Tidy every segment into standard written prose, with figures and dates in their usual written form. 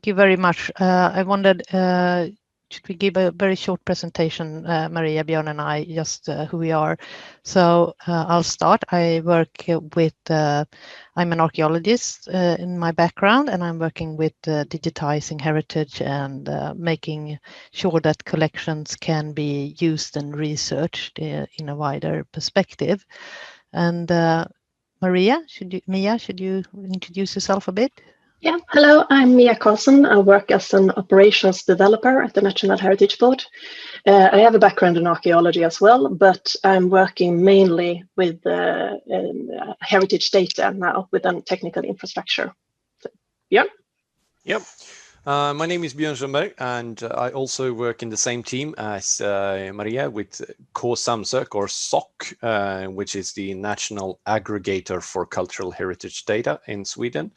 Thank you very much. I wondered, should we give a very short presentation, Maria, Björn, and I, just who we are? So I'll start. I work with, I'm an archaeologist in my background, and I'm working with digitizing heritage and making sure that collections can be used and researched in a wider perspective. And Mia, should you introduce yourself a bit? Yeah, hello, I'm Mia Karlsson. I work as an operations developer at the National Heritage Board. I have a background in archaeology as well, but I'm working mainly with heritage data now within technical infrastructure. So, yeah. Yep. My name is Björn Strömberg, and I also work in the same team as Maria with K-Samsök, or SOC, which is the National Aggregator for Cultural Heritage Data in Sweden.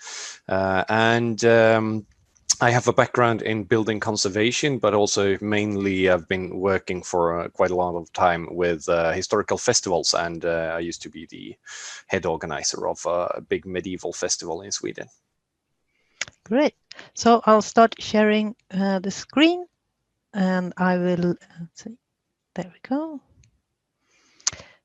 I have a background in building conservation, but also mainly I've been working for quite a lot of time with historical festivals, and I used to be the head organizer of a big medieval festival in Sweden. Great. So I'll start sharing the screen, and I will see. There we go.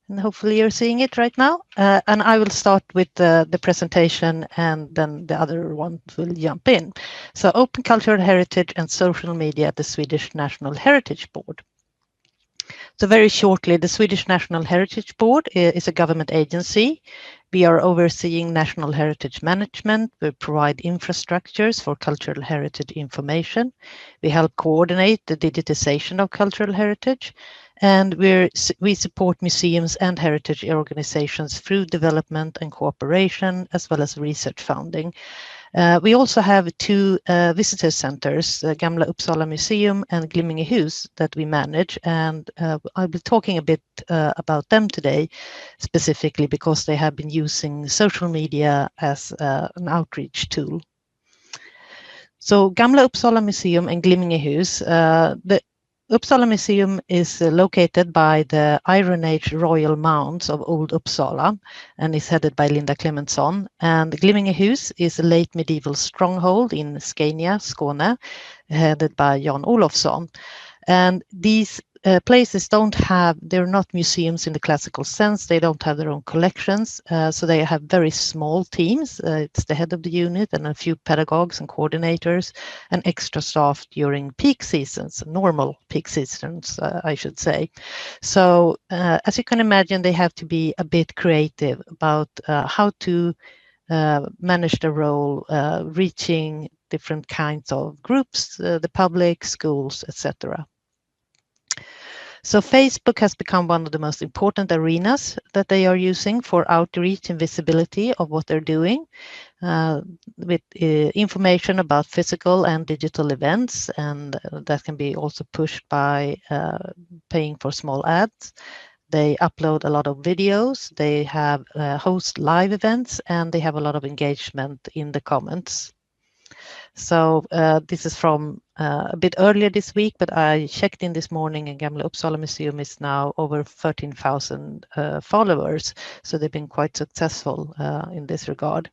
And hopefully you're seeing it right now. And I will start with the presentation, and then the other one will jump in. So open cultural heritage and social media at the Swedish National Heritage Board. So very shortly, the Swedish National Heritage Board is a government agency. We are overseeing national heritage management. We provide infrastructures for cultural heritage information. We help coordinate the digitization of cultural heritage. And we support museums and heritage organizations through development and cooperation, as well as research funding. We also have two visitor centers, Gamla Uppsala Museum and Glimmingehus, that we manage, and I'll be talking a bit about them today, specifically because they have been using social media as an outreach tool. So Gamla Uppsala Museum and Glimmingehus, the Uppsala Museum is located by the Iron Age Royal Mounds of Old Uppsala and is headed by Linda Clementsson. And Glimmingehus is a late medieval stronghold in Scania, Skåne, headed by Jan Olofsson. And these places they're not museums in the classical sense. They don't have their own collections, so they have very small teams. It's the head of the unit and a few pedagogues and coordinators and extra staff during peak seasons, normal peak seasons, I should say. So as you can imagine, they have to be a bit creative about how to manage the role, reaching different kinds of groups, the public, schools, etc. So Facebook has become one of the most important arenas that they are using for outreach and visibility of what they're doing, with information about physical and digital events, and that can be also pushed by paying for small ads. They upload a lot of videos, they have host live events, and they have a lot of engagement in the comments. So this is from a bit earlier this week, but I checked in this morning, and Gamla Uppsala Museum is now over 13,000 followers. So they've been quite successful in this regard.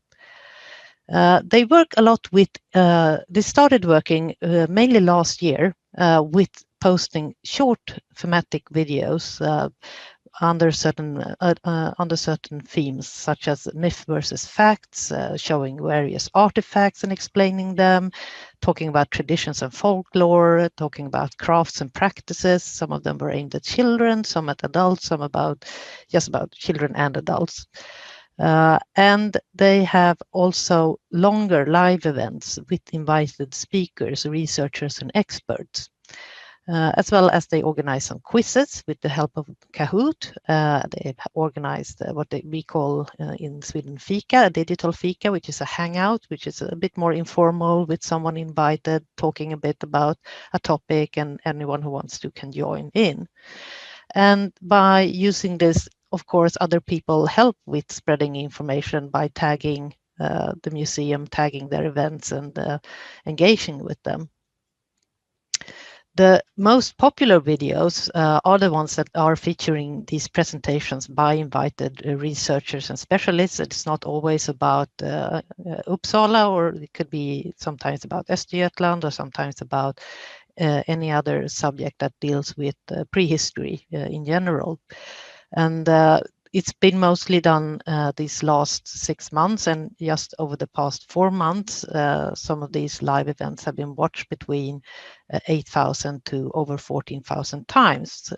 They work a lot with, they started working mainly last year with posting short thematic videos under certain themes, such as myth versus facts, showing various artifacts and explaining them, talking about traditions and folklore, talking about crafts and practices. Some of them were aimed at children, some at adults, some just about children and adults. And they have also longer live events with invited speakers, researchers, and experts. As well as they organize some quizzes with the help of Kahoot. They've organized what we call in Sweden fika, a digital fika, which is a hangout, which is a bit more informal with someone invited, talking a bit about a topic, and anyone who wants to can join in. And by using this, of course, other people help with spreading information by tagging the museum, tagging their events, and engaging with them. The most popular videos are the ones that are featuring these presentations by invited researchers and specialists. It's not always about Uppsala, or it could be sometimes about Östergötland, or sometimes about any other subject that deals with prehistory in general. And it's been mostly done these last 6 months, and just over the past 4 months, some of these live events have been watched between 8,000 to over 14,000 times.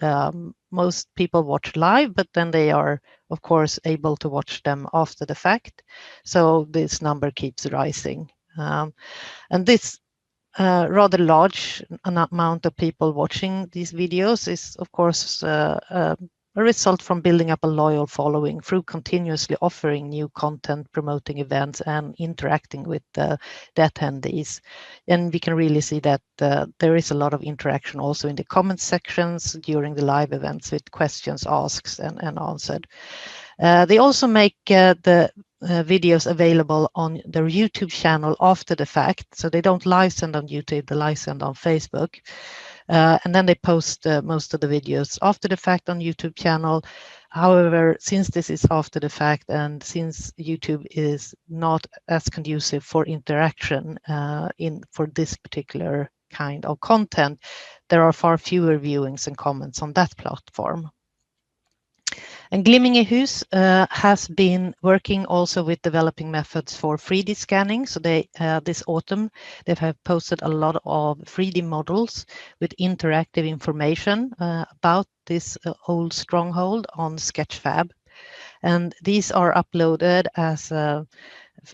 Most people watch live, but then they are, of course, able to watch them after the fact. So this number keeps rising. And this rather large amount of people watching these videos is, of course, a result from building up a loyal following through continuously offering new content, promoting events, and interacting with the attendees. And we can really see that there is a lot of interaction also in the comment sections during the live events, with questions asked and answered. They also make the videos available on their YouTube channel after the fact. So they don't live send on YouTube, they live send on Facebook. And then they post most of the videos after the fact on YouTube channel. However, since this is after the fact, and since YouTube is not as conducive for interaction for this particular kind of content, there are far fewer viewings and comments on that platform. And Glimmingehus has been working also with developing methods for 3D scanning. So they this autumn they have posted a lot of 3D models with interactive information about this old stronghold on Sketchfab. And these are uploaded as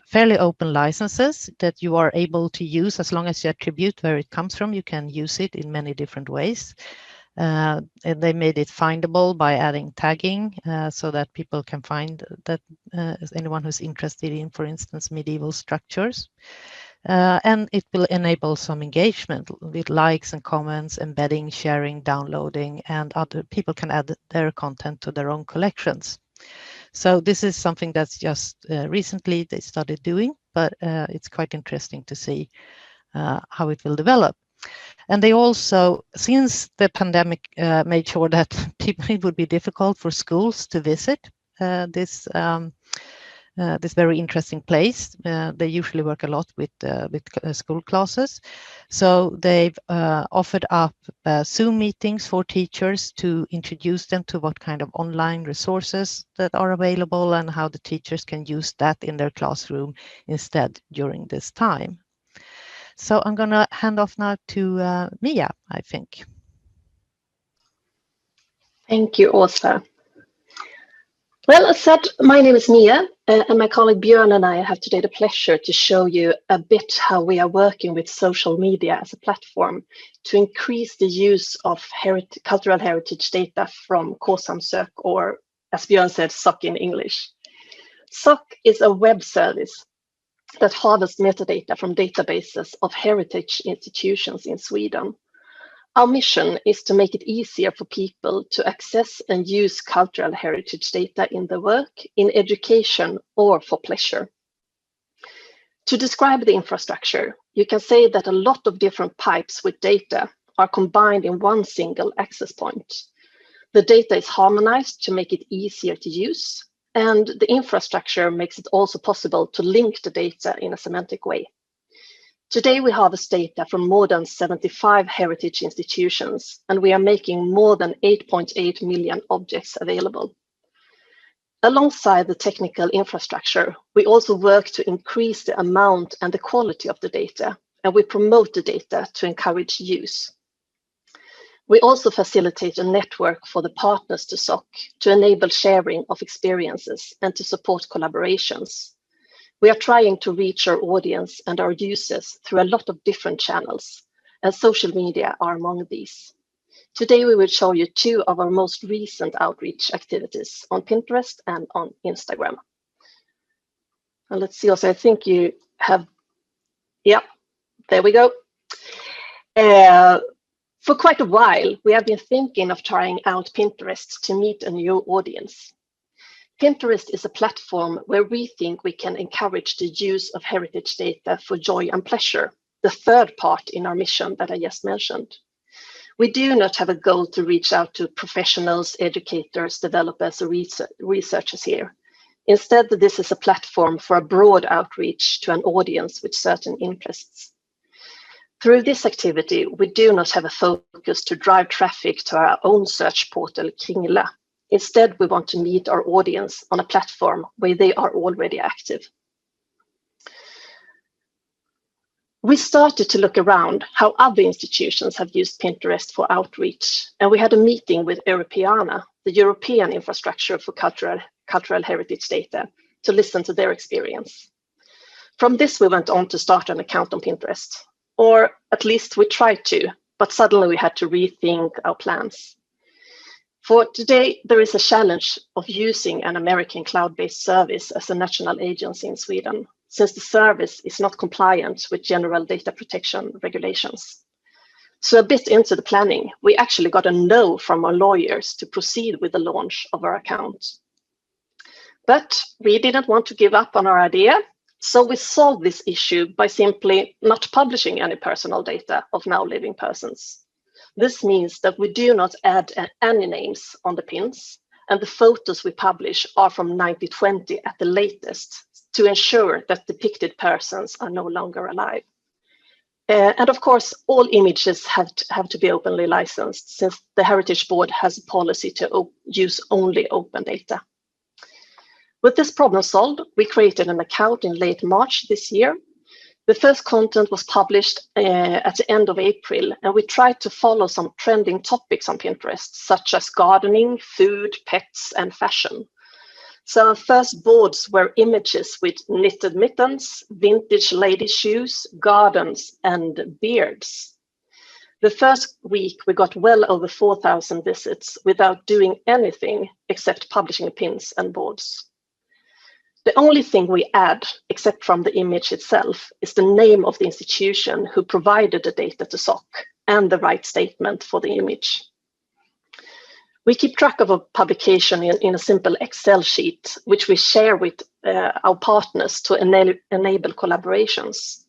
fairly open licenses that you are able to use as long as you attribute where it comes from. You can use it in many different ways. And they made it findable by adding tagging so that people can find that anyone who's interested in, for instance, medieval structures. And it will enable some engagement with likes and comments, embedding, sharing, downloading, and other people can add their content to their own collections. So this is something that's just recently they started doing, but it's quite interesting to see how it will develop. And they also, since the pandemic made sure that it would be difficult for schools to visit this very interesting place, they usually work a lot with school classes. So they've offered up Zoom meetings for teachers to introduce them to what kind of online resources that are available and how the teachers can use that in their classroom instead during this time. So I'm going to hand off now to Mia, I think. Thank you, Åsa. Well, as said, my name is Mia, and my colleague Björn and I have today the pleasure to show you a bit how we are working with social media as a platform to increase the use of cultural heritage data from KåSamSök, or as Björn said, SOC in English. SOC is a web service that harvests metadata from databases of heritage institutions in Sweden. Our mission is to make it easier for people to access and use cultural heritage data in their work, in education, or for pleasure. To describe the infrastructure, you can say that a lot of different pipes with data are combined in one single access point. The data is harmonized to make it easier to use, and the infrastructure makes it also possible to link the data in a semantic way. Today, we harvest data from more than 75 heritage institutions, and we are making more than 8.8 million objects available. Alongside the technical infrastructure, we also work to increase the amount and the quality of the data, and we promote the data to encourage use. We also facilitate a network for the partners to SOC to enable sharing of experiences and to support collaborations. We are trying to reach our audience and our users through a lot of different channels, and social media are among these. Today, we will show you 2 of our most recent outreach activities on Pinterest and on Instagram. And let's see also, I think you have, yeah, there we go. For quite a while, we have been thinking of trying out Pinterest to meet a new audience. Pinterest is a platform where we think we can encourage the use of heritage data for joy and pleasure, the third part in our mission that I just mentioned. We do not have a goal to reach out to professionals, educators, developers, or researchers here. Instead, this is a platform for a broad outreach to an audience with certain interests. Through this activity, we do not have a focus to drive traffic to our own search portal, Kringla. Instead, we want to meet our audience on a platform where they are already active. We started to look around how other institutions have used Pinterest for outreach, and we had a meeting with Europeana, the European infrastructure for cultural heritage data, to listen to their experience. From this, we went on to start an account on Pinterest, or at least we tried to, but suddenly we had to rethink our plans. For today, there is a challenge of using an American cloud-based service as a national agency in Sweden, since the service is not compliant with general data protection regulations. So a bit into the planning, we actually got a no from our lawyers to proceed with the launch of our account. But we didn't want to give up on our idea, so we solved this issue by simply not publishing any personal data of now living persons. This means that we do not add any names on the pins, and the photos we publish are from 1920 at the latest, to ensure that depicted persons are no longer alive. And of course, all images have to be openly licensed, since the Heritage Board has a policy to use only open data. With this problem solved, we created an account in late March this year. The first content was published at the end of April, and we tried to follow some trending topics on Pinterest, such as gardening, food, pets, and fashion. So our first boards were images with knitted mittens, vintage lady shoes, gardens, and beards. The first week, we got well over 4,000 visits without doing anything except publishing pins and boards. The only thing we add, except from the image itself, is the name of the institution who provided the data to SOC and the right statement for the image. We keep track of a publication in a simple Excel sheet, which we share with our partners to enable collaborations.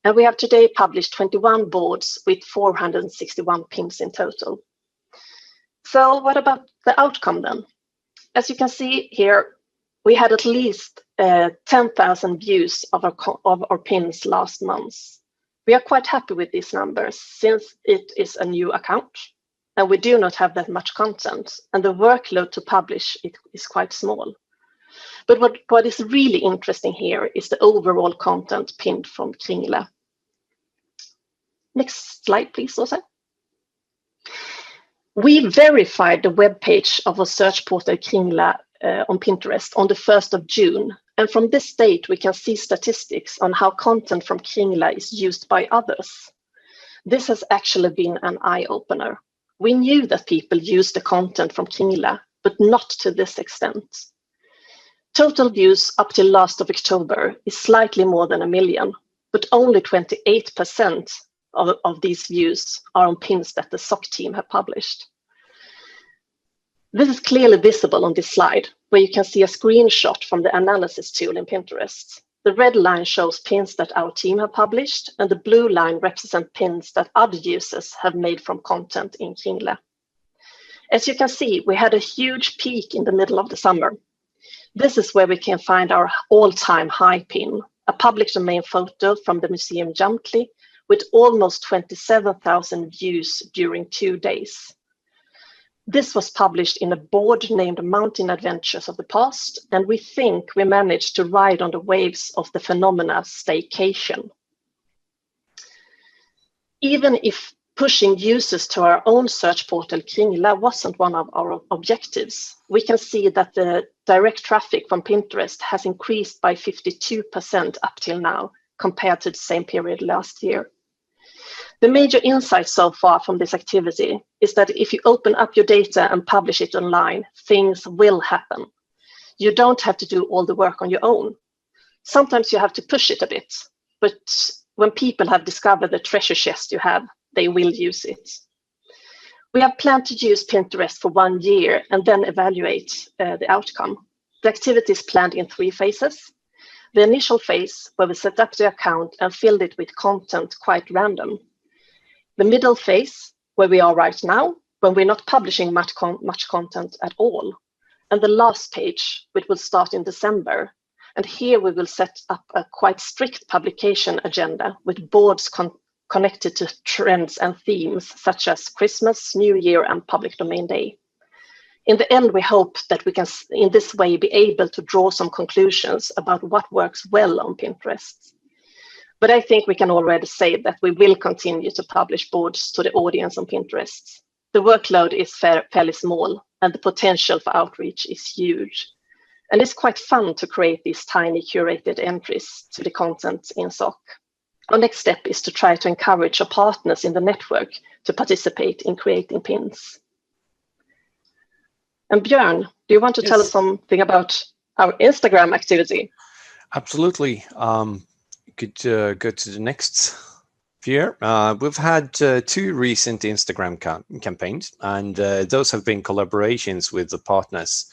And we have today published 21 boards with 461 pins in total. So what about the outcome then? As you can see here, we had at least 10,000 views of our pins last month. We are quite happy with these numbers since it is a new account and we do not have that much content, and the workload to publish it is quite small. But what is really interesting here is the overall content pinned from Kringla. Next slide, please, Åsa. We verified the webpage of our search portal Kringla on Pinterest on the 1st of June. And from this date, we can see statistics on how content from Kringla is used by others. This has actually been an eye-opener. We knew that people use the content from Kringla, but not to this extent. Total views up till last of October is slightly more than 1 million, but only 28% of these views are on pins that the SOC team have published. This is clearly visible on this slide, where you can see a screenshot from the analysis tool in Pinterest. The red line shows pins that our team have published, and the blue line represents pins that other users have made from content in Kringla. As you can see, we had a huge peak in the middle of the summer. This is where we can find our all-time high pin, a public domain photo from the Museum Jamtli with almost 27,000 views during 2 days. This was published in a board named Mountain Adventures of the Past, and we think we managed to ride on the waves of the phenomena staycation. Even if pushing users to our own search portal Kringla wasn't one of our objectives, we can see that the direct traffic from Pinterest has increased by 52% up till now, compared to the same period last year. The major insight so far from this activity is that if you open up your data and publish it online, things will happen. You don't have to do all the work on your own. Sometimes you have to push it a bit, but when people have discovered the treasure chest you have, they will use it. We have planned to use Pinterest for 1 year and then evaluate the outcome. The activity is planned in 3 phases. The initial phase, where we set up the account and filled it with content quite random. The middle phase, where we are right now, when we're not publishing much content at all. And the last page, which will start in December. And here we will set up a quite strict publication agenda with boards connected to trends and themes such as Christmas, New Year, and Public Domain Day. In the end, we hope that we can, in this way, be able to draw some conclusions about what works well on Pinterest. But I think we can already say that we will continue to publish boards to the audience on Pinterest. The workload is fairly small, and the potential for outreach is huge. And it's quite fun to create these tiny curated entries to the content in SOC. Our next step is to try to encourage our partners in the network to participate in creating pins. And Björn, do you want to tell us something about our Instagram activity? Absolutely. Could go to the next view. We've had 2 recent Instagram campaigns, and those have been collaborations with the partners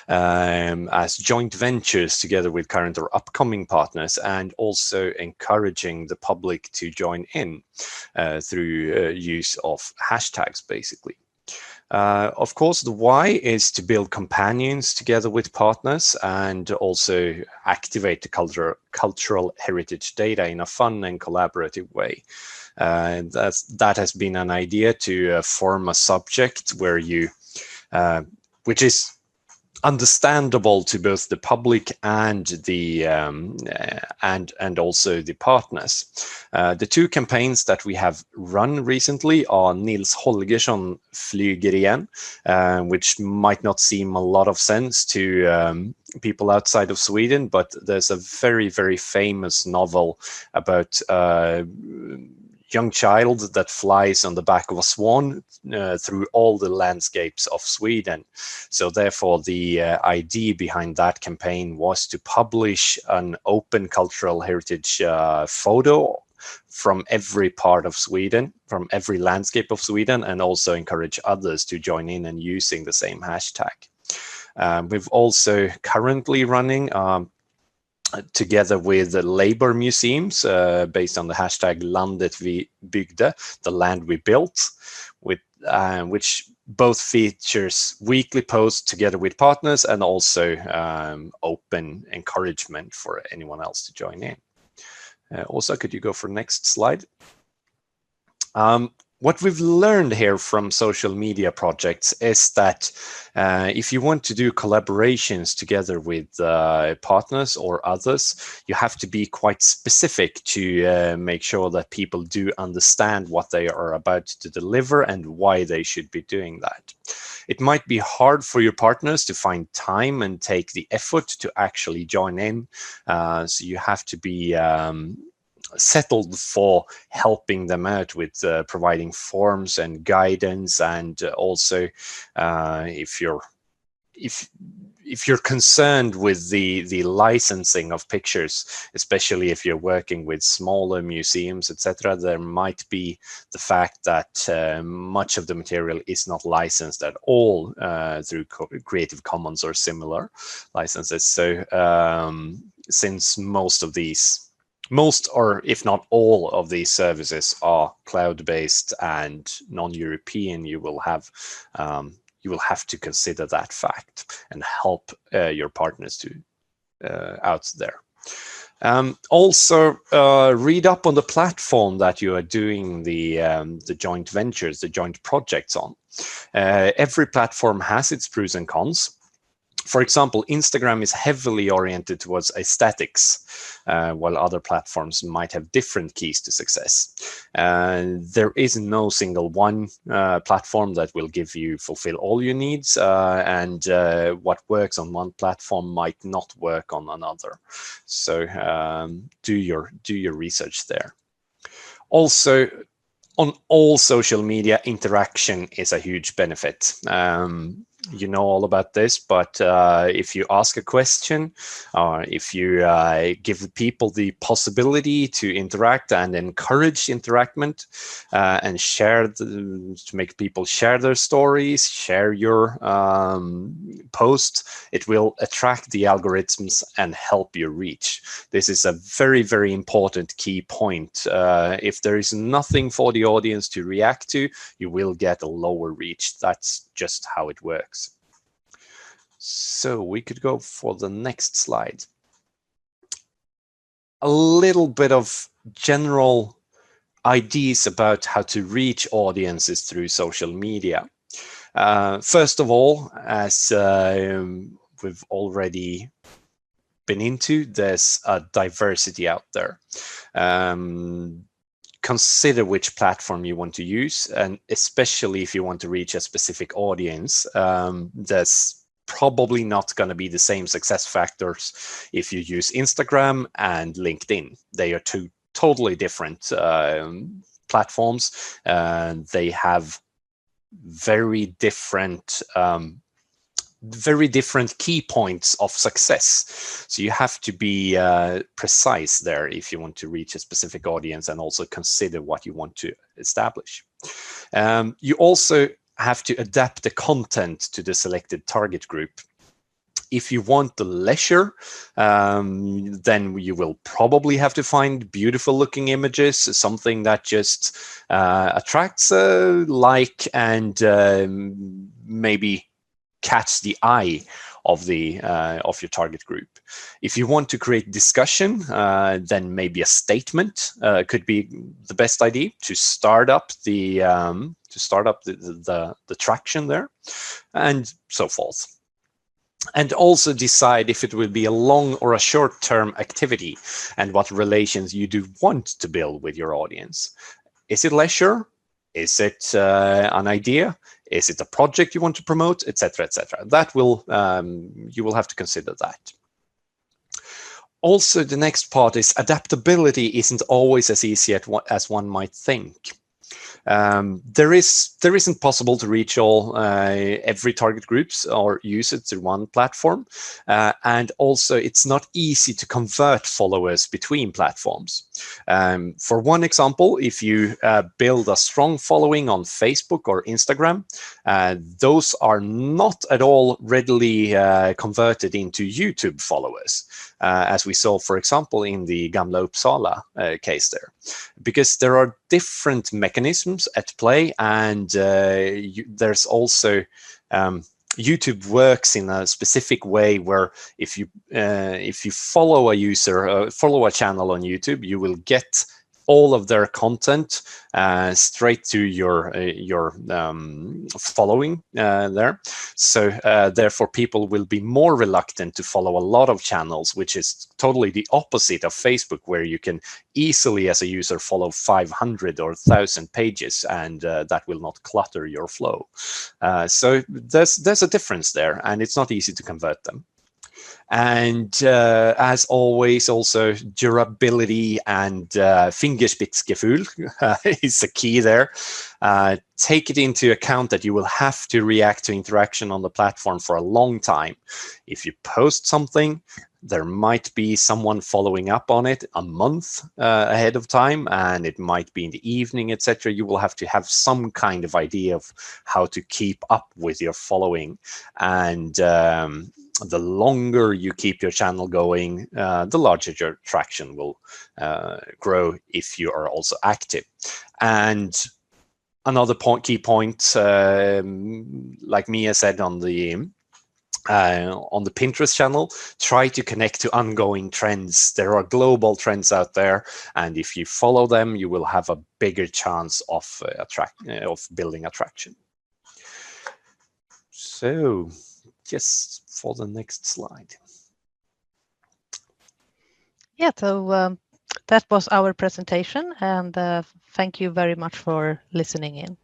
as joint ventures together with current or upcoming partners, and also encouraging the public to join in through use of hashtags, basically. Of course, the why is to build companions together with partners and also activate the cultural heritage data in a fun and collaborative way. That has been an idea to form a subject where you, which is understandable to both the public and the and also the partners. The 2 campaigns that we have run recently are Nils Holgersson flyger igen, which might not seem a lot of sense to people outside of Sweden, but there's a very, very famous novel about young child that flies on the back of a swan through all the landscapes of Sweden. So therefore, the idea behind that campaign was to publish an open cultural heritage photo from every part of Sweden, from every landscape of Sweden, and also encourage others to join in and using the same hashtag. We've also currently running together with the labor museums based on the hashtag Landet vi byggde, the land we built, with which both features weekly posts together with partners and also open encouragement for anyone else to join in. Also, could you go for next slide? What we've learned here from social media projects is that if you want to do collaborations together with partners or others, you have to be quite specific to make sure that people do understand what they are about to deliver and why they should be doing that. It might be hard for your partners to find time and take the effort to actually join in. So you have to be settled for helping them out with providing forms and guidance, and also if you're concerned with the licensing of pictures, especially if you're working with smaller museums, etc., there might be the fact that much of the material is not licensed at all through Creative Commons or similar licenses. So since most or if not all of these services are cloud-based and non-European, you will have to consider that fact and help your partners to out there. Also, read up on the platform that you are doing the joint ventures, the joint projects on. Every platform has its pros and cons. For example, Instagram is heavily oriented towards aesthetics, while other platforms might have different keys to success. There is no single one platform that will fulfill all your needs, and what works on one platform might not work on another. So do your research there. Also, on all social media, interaction is a huge benefit. You know all about this, but if you ask a question, or if you give people the possibility to interact and encourage interaction, and to make people share their stories, share your post, it will attract the algorithms and help your reach. This is a very, very important key point. If there is nothing for the audience to react to, you will get a lower reach. That's just how it works. So we could go for the next slide. A little bit of general ideas about how to reach audiences through social media. First of all, as we've already been into, there's a diversity out there. Consider which platform you want to use, and especially if you want to reach a specific audience, there's probably not going to be the same success factors if you use Instagram and LinkedIn. They are two totally different platforms, and they have very different key points of success. So you have to be precise there if you want to reach a specific audience, and also consider what you want to establish. You also have to adapt the content to the selected target group. If you want the leisure, then you will probably have to find beautiful looking images, something that just attracts a like and maybe catch the eye of your target group. If you want to create discussion, then maybe a statement could be the best idea to start up the traction there, and so forth. And also decide if it will be a long or a short-term activity, and what relations you do want to build with your audience. Is it leisure? Is it an idea? Is it a project you want to promote, etc., etc.? That will you will have to consider that. Also, the next part is adaptability isn't always as easy as one might think. There isn't possible to reach all every target groups or use it through one platform, and also it's not easy to convert followers between platforms. For one example, if you build a strong following on Facebook or Instagram, those are not at all readily converted into YouTube followers, as we saw, for example, in the Gamla Uppsala case there, because there are different mechanisms at play, and there's also YouTube works in a specific way where if you follow a user, follow a channel on YouTube, you will get all of their content straight to your following there. So therefore, people will be more reluctant to follow a lot of channels, which is totally the opposite of Facebook, where you can easily, as a user, follow 500 or 1,000 pages, and that will not clutter your flow. So there's a difference there, and it's not easy to convert them. And as always, also durability and Fingerspitzgefühl is the key there. Take it into account that you will have to react to interaction on the platform for a long time. If you post something, there might be someone following up on it a month ahead of time, and it might be in the evening, etc. You will have to have some kind of idea of how to keep up with your following. And the longer you keep your channel going, the larger your traction will grow if you are also active. And another key point, like Mia said on the Pinterest channel, try to connect to ongoing trends. There are global trends out there, and if you follow them, you will have a bigger chance of building attraction. So, just for the next slide. Yeah, so that was our presentation, and thank you very much for listening in.